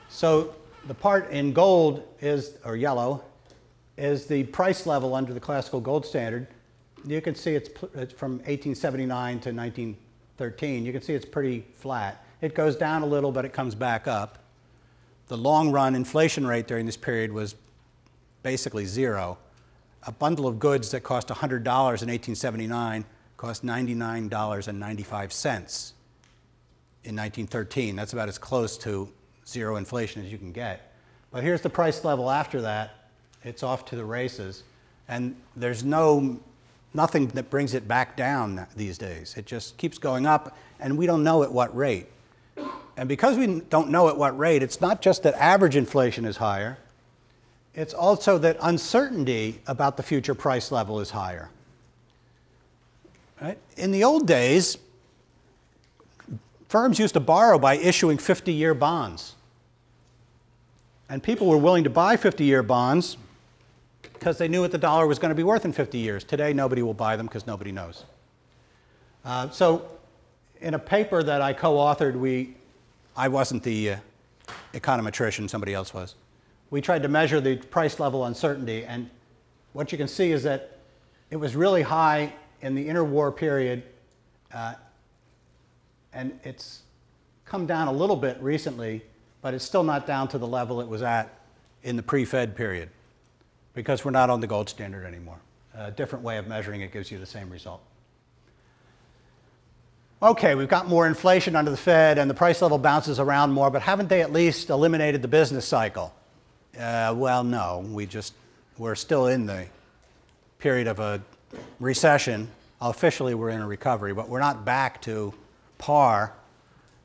So the part in gold is, or yellow, is the price level under the classical gold standard. You can see it's from 1879 to 1913. You can see it's pretty flat. It goes down a little, but it comes back up. The long run inflation rate during this period was basically zero. A bundle of goods that cost $100 in 1879 cost $99.95 in 1913. That's about as close to zero inflation as you can get. But here's the price level after that. It's off to the races. And there's nothing that brings it back down these days. It just keeps going up, and we don't know at what rate. And because we don't know at what rate, it's not just that average inflation is higher. It's also that uncertainty about the future price level is higher. Right? In the old days, firms used to borrow by issuing 50-year bonds. And people were willing to buy 50-year bonds because they knew what the dollar was going to be worth in 50 years. Today, nobody will buy them because nobody knows. So in a paper that I co-authored, I wasn't the econometrician, somebody else was. We tried to measure the price level uncertainty, and what you can see is that it was really high in the interwar period, and it's come down a little bit recently, but it's still not down to the level it was at in the pre-Fed period, because we're not on the gold standard anymore. A different way of measuring it gives you the same result. Okay, we've got more inflation under the Fed, and the price level bounces around more, but haven't they at least eliminated the business cycle? Well, no, we're still in the period of a recession. Officially, we're in a recovery, but we're not back to par.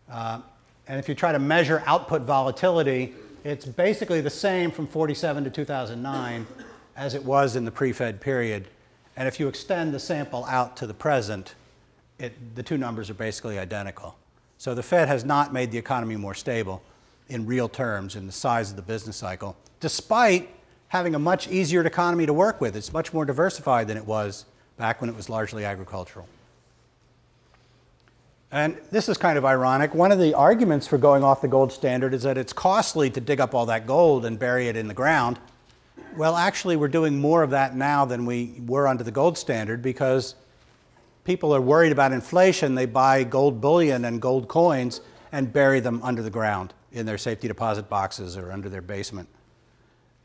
And if you try to measure output volatility, it's basically the same from 47 to 2009 as it was in the pre-Fed period. And if you extend the sample out to the present, the two numbers are basically identical. So the Fed has not made the economy more stable in real terms in the size of the business cycle, despite having a much easier economy to work with. It's much more diversified than it was back when it was largely agricultural. And this is kind of ironic. One of the arguments for going off the gold standard is that it's costly to dig up all that gold and bury it in the ground. Well, actually, we're doing more of that now than we were under the gold standard because people are worried about inflation. They buy gold bullion and gold coins and bury them under the ground in their safety deposit boxes or under their basement.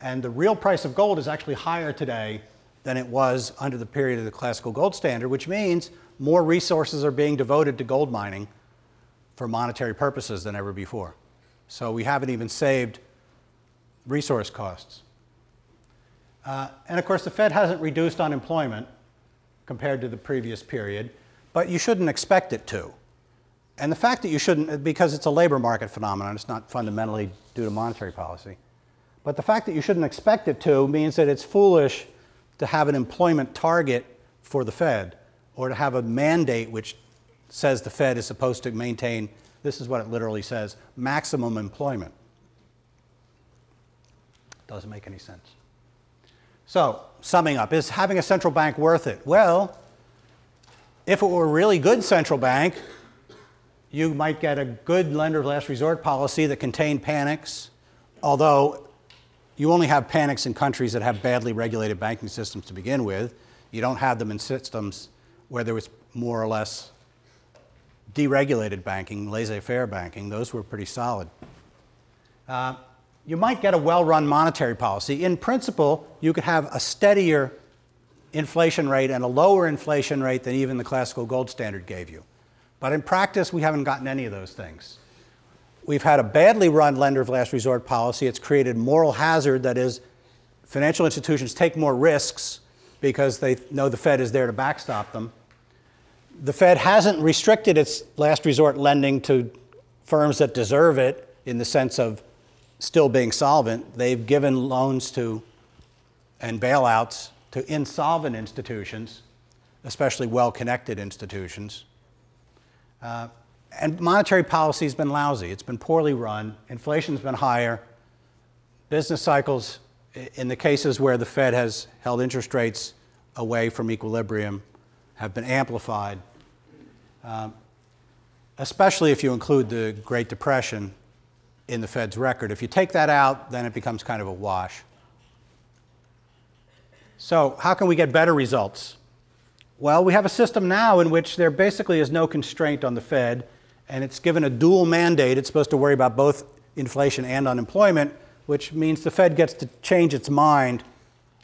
And the real price of gold is actually higher today than it was under the period of the classical gold standard, which means more resources are being devoted to gold mining for monetary purposes than ever before. So we haven't even saved resource costs. And of course, the Fed hasn't reduced unemployment compared to the previous period, but you shouldn't expect it to. And the fact that you shouldn't, because it's a labor market phenomenon, it's not fundamentally due to monetary policy. But the fact that you shouldn't expect it to means that it's foolish to have an employment target for the Fed or to have a mandate which says the Fed is supposed to maintain, this is what it literally says, maximum employment. Doesn't make any sense. So, summing up, is having a central bank worth it? Well, if it were a really good central bank, you might get a good lender of last resort policy that contained panics, although you only have panics in countries that have badly regulated banking systems to begin with. You don't have them in systems where there was more or less deregulated banking, laissez-faire banking. Those were pretty solid. You might get a well-run monetary policy. In principle, you could have a steadier inflation rate and a lower inflation rate than even the classical gold standard gave you. But in practice, we haven't gotten any of those things. We've had a badly run lender of last resort policy. It's created moral hazard, that is, financial institutions take more risks because they know the Fed is there to backstop them. The Fed hasn't restricted its last resort lending to firms that deserve it in the sense of still being solvent. They've given loans to and bailouts to insolvent institutions, especially well-connected institutions. And monetary policy has been lousy. It's been poorly run. Inflation's been higher. Business cycles, in the cases where the Fed has held interest rates away from equilibrium, have been amplified, especially if you include the Great Depression in the Fed's record. If you take that out, then it becomes kind of a wash. So how can we get better results? Well, we have a system now in which there basically is no constraint on the Fed, and it's given a dual mandate. It's supposed to worry about both inflation and unemployment, which means the Fed gets to change its mind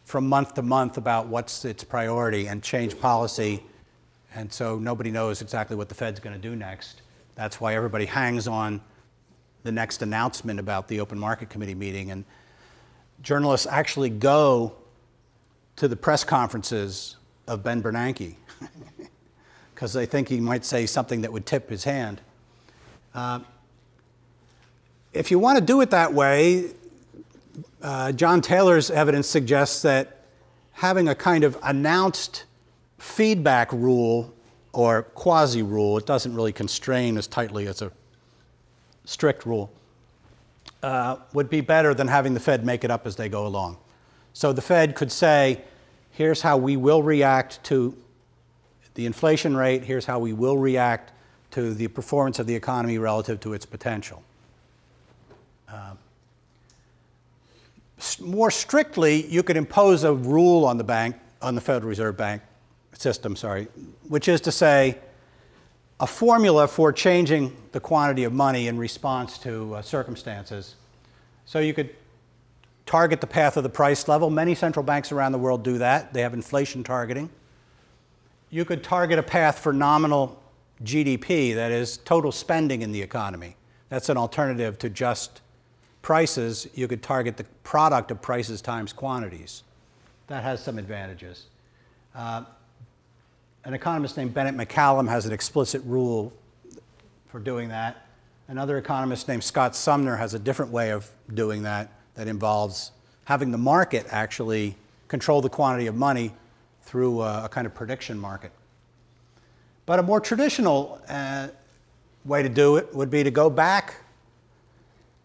from month to month about what's its priority and change policy. And so nobody knows exactly what the Fed's going to do next. That's why everybody hangs on the next announcement about the Open Market Committee meeting. And journalists actually go to the press conferences of Ben Bernanke because they think he might say something that would tip his hand. If you want to do it that way, John Taylor's evidence suggests that having a kind of announced feedback rule or quasi-rule, it doesn't really constrain as tightly as a strict rule, would be better than having the Fed make it up as they go along. So the Fed could say, here's how we will react to the inflation rate, here's how we will react to the performance of the economy relative to its potential. More strictly, you could impose a rule on the bank, on the Federal Reserve Bank system, which is to say a formula for changing the quantity of money in response to circumstances. So you could target the path of the price level. Many central banks around the world do that. They have inflation targeting. You could target a path for nominal GDP, that is, total spending in the economy. That's an alternative to just prices. You could target the product of prices times quantities. That has some advantages. An economist named Bennett McCallum has an explicit rule for doing that. Another economist named Scott Sumner has a different way of doing that that involves having the market actually control the quantity of money through a kind of prediction market. But a more traditional way to do it would be to go back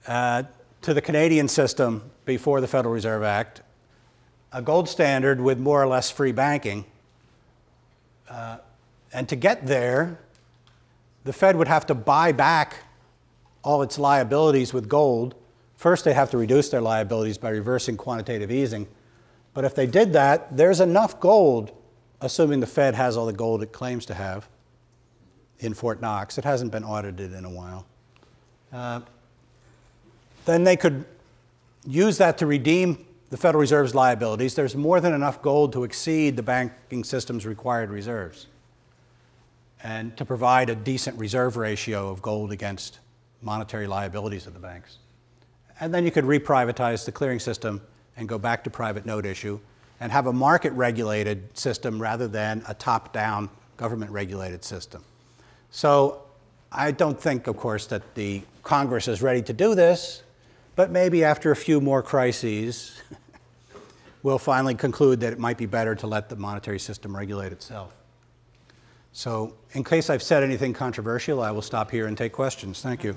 to the Canadian system before the Federal Reserve Act, a gold standard with more or less free banking. And to get there, the Fed would have to buy back all its liabilities with gold. First, they'd have to reduce their liabilities by reversing quantitative easing. But if they did that, there's enough gold, assuming the Fed has all the gold it claims to have in Fort Knox. It hasn't been audited in a while. Then they could use that to redeem the Federal Reserve's liabilities. There's more than enough gold to exceed the banking system's required reserves and to provide a decent reserve ratio of gold against monetary liabilities of the banks. And then you could reprivatize the clearing system and go back to private note issue and have a market-regulated system rather than a top-down government-regulated system. So I don't think, of course, that the Congress is ready to do this, but maybe after a few more crises, we'll finally conclude that it might be better to let the monetary system regulate itself. So in case I've said anything controversial, I will stop here and take questions. Thank you.